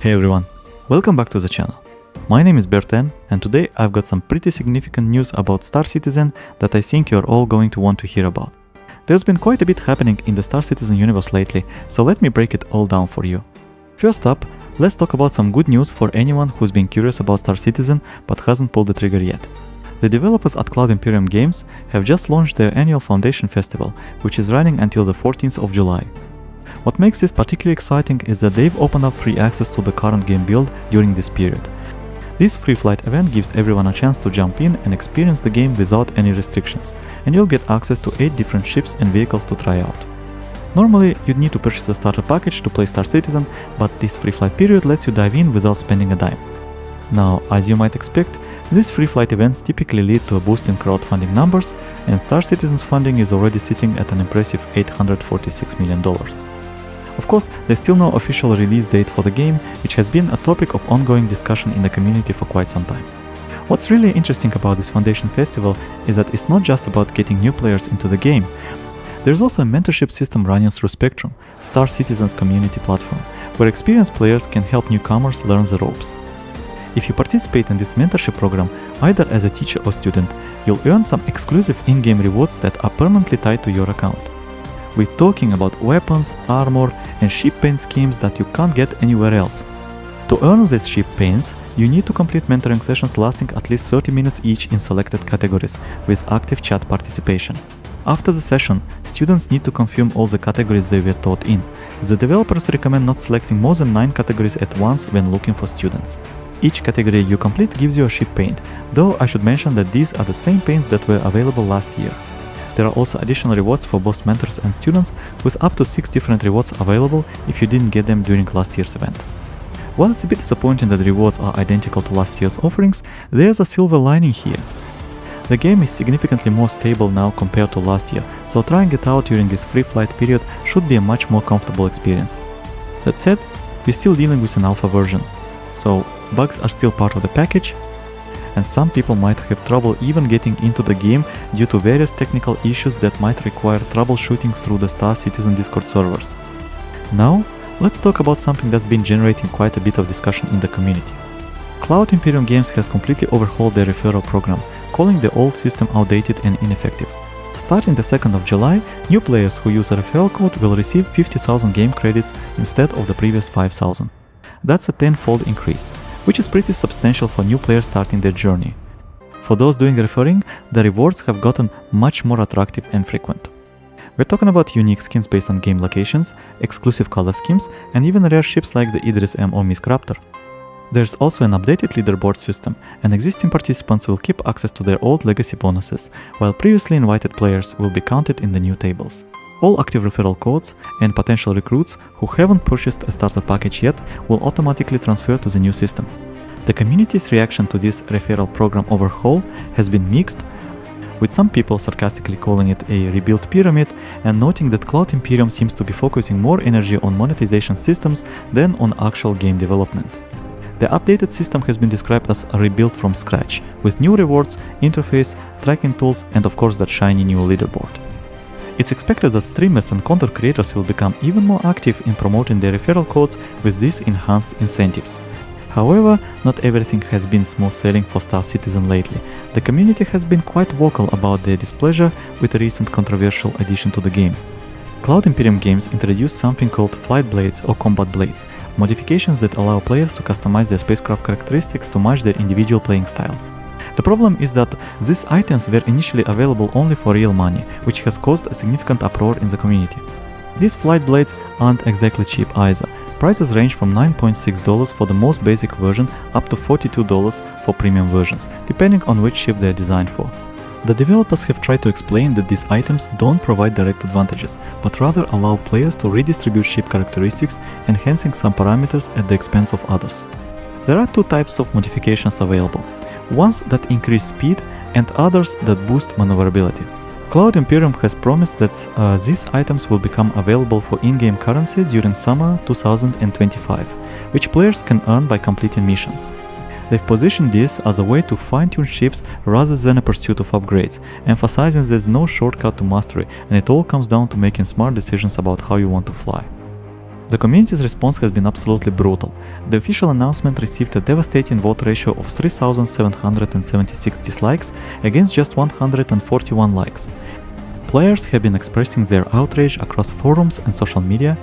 Hey everyone, welcome back to the channel. My name is BearTen and today I've got some pretty significant news about Star Citizen that I think you're all going to want to hear about. There's been quite a bit happening in the Star Citizen universe lately, so let me break it all down for you. First up, let's talk about some good news for anyone who's been curious about Star Citizen but hasn't pulled the trigger yet. The developers at Cloud Imperium Games have just launched their annual Foundation Festival, which is running until the 14th of July. What makes this particularly exciting is that they've opened up free access to the current game build during this period. This free flight event gives everyone a chance to jump in and experience the game without any restrictions, and you'll get access to 8 different ships and vehicles to try out. Normally, you'd need to purchase a starter package to play Star Citizen, but this free flight period lets you dive in without spending a dime. Now, as you might expect, these free flight events typically lead to a boost in crowdfunding numbers, and Star Citizen's funding is already sitting at an impressive $846 million. Of course, there's still no official release date for the game, which has been a topic of ongoing discussion in the community for quite some time. What's really interesting about this Foundation Festival is that it's not just about getting new players into the game. There's also a mentorship system running through Spectrum, Star Citizen's community platform, where experienced players can help newcomers learn the ropes. If you participate in this mentorship program, either as a teacher or student, you'll earn some exclusive in-game rewards that are permanently tied to your account. We're talking about weapons, armor, and ship paint schemes that you can't get anywhere else. To earn these ship paints, you need to complete mentoring sessions lasting at least 30 minutes each in selected categories, with active chat participation. After the session, students need to confirm all the categories they were taught in. The developers recommend not selecting more than 9 categories at once when looking for students. Each category you complete gives you a ship paint, though I should mention that these are the same paints that were available last year. There are also additional rewards for both mentors and students, with up to 6 different rewards available if you didn't get them during last year's event. While it's a bit disappointing that the rewards are identical to last year's offerings, there's a silver lining here. The game is significantly more stable now compared to last year, so trying it out during this free flight period should be a much more comfortable experience. That said, we're still dealing with an alpha version, so bugs are still part of the package, and some people might have trouble even getting into the game due to various technical issues that might require troubleshooting through the Star Citizen Discord servers. Now, let's talk about something that's been generating quite a bit of discussion in the community. Cloud Imperium Games has completely overhauled their referral program, calling the old system outdated and ineffective. Starting the 2nd of July, new players who use a referral code will receive 50,000 game credits instead of the previous 5,000. That's a 10-fold increase, which is pretty substantial for new players starting their journey. For those doing referring, the rewards have gotten much more attractive and frequent. We're talking about unique skins based on game locations, exclusive color schemes, and even rare ships like the Idris M or Miss Crafter. There's also an updated leaderboard system, and existing participants will keep access to their old legacy bonuses, while previously invited players will be counted in the new tables. All active referral codes and potential recruits who haven't purchased a starter package yet will automatically transfer to the new system. The community's reaction to this referral program overhaul has been mixed, with some people sarcastically calling it a rebuilt pyramid and noting that Cloud Imperium seems to be focusing more energy on monetization systems than on actual game development. The updated system has been described as a rebuild from scratch, with new rewards, interface, tracking tools, and of course that shiny new leaderboard. It's expected that streamers and content creators will become even more active in promoting their referral codes with these enhanced incentives. However, not everything has been smooth sailing for Star Citizen lately. The community has been quite vocal about their displeasure with a recent controversial addition to the game. Cloud Imperium Games introduced something called Flight Blades or Combat Blades, modifications that allow players to customize their spacecraft characteristics to match their individual playing style. The problem is that these items were initially available only for real money, which has caused a significant uproar in the community. These flight blades aren't exactly cheap either. Prices range from $9.6 for the most basic version up to $42 for premium versions, depending on which ship they're designed for. The developers have tried to explain that these items don't provide direct advantages, but rather allow players to redistribute ship characteristics, enhancing some parameters at the expense of others. There are 2 types of modifications available. Ones that increase speed and others that boost maneuverability. Cloud Imperium has promised that these items will become available for in-game currency during summer 2025, which players can earn by completing missions. They've positioned this as a way to fine-tune ships rather than a pursuit of upgrades, emphasizing there's no shortcut to mastery and it all comes down to making smart decisions about how you want to fly. The community's response has been absolutely brutal. The official announcement received a devastating vote ratio of 3,776 dislikes against just 141 likes. Players have been expressing their outrage across forums and social media,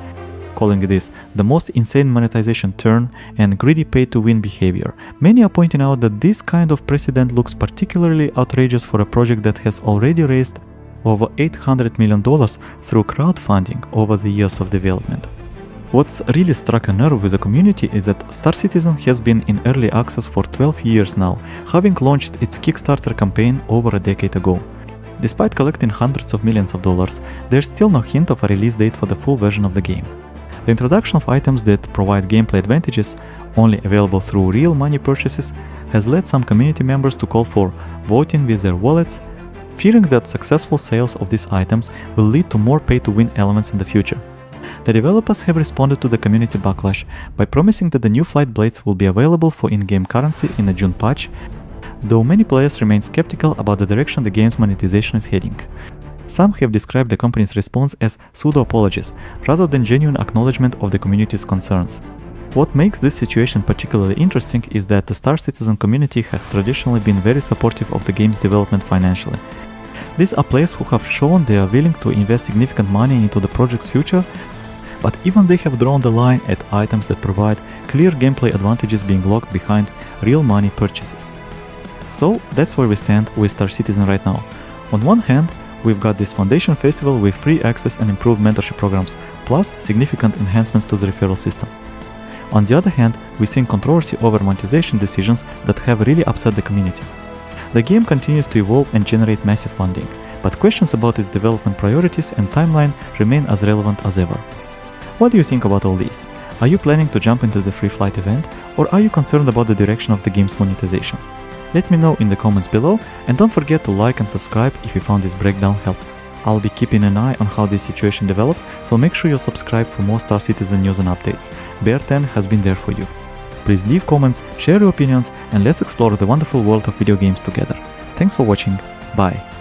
calling this the most insane monetization turn and greedy pay-to-win behavior. Many are pointing out that this kind of precedent looks particularly outrageous for a project that has already raised over $800 million through crowdfunding over the years of development. What's really struck a nerve with the community is that Star Citizen has been in early access for 12 years now, having launched its Kickstarter campaign over a decade ago. Despite collecting hundreds of millions of dollars, there's still no hint of a release date for the full version of the game. The introduction of items that provide gameplay advantages, only available through real money purchases, has led some community members to call for voting with their wallets, fearing that successful sales of these items will lead to more pay-to-win elements in the future. The developers have responded to the community backlash by promising that the new flight blades will be available for in-game currency in a June patch, though many players remain skeptical about the direction the game's monetization is heading. Some have described the company's response as pseudo-apologies, rather than genuine acknowledgement of the community's concerns. What makes this situation particularly interesting is that the Star Citizen community has traditionally been very supportive of the game's development financially. These are players who have shown they are willing to invest significant money into the project's future, but even they have drawn the line at items that provide clear gameplay advantages being locked behind real money purchases. So that's where we stand with Star Citizen right now. On one hand, we've got this Foundation Festival with free access and improved mentorship programs, plus significant enhancements to the referral system. On the other hand, we're seeing controversy over monetization decisions that have really upset the community. The game continues to evolve and generate massive funding, but questions about its development priorities and timeline remain as relevant as ever. What do you think about all this? Are you planning to jump into the free flight event, or are you concerned about the direction of the game's monetization? Let me know in the comments below, and don't forget to like and subscribe if you found this breakdown helpful. I'll be keeping an eye on how this situation develops, so make sure you subscribe for more Star Citizen news and updates. BearTen has been there for you. Please leave comments, share your opinions, and let's explore the wonderful world of video games together. Thanks for watching. Bye.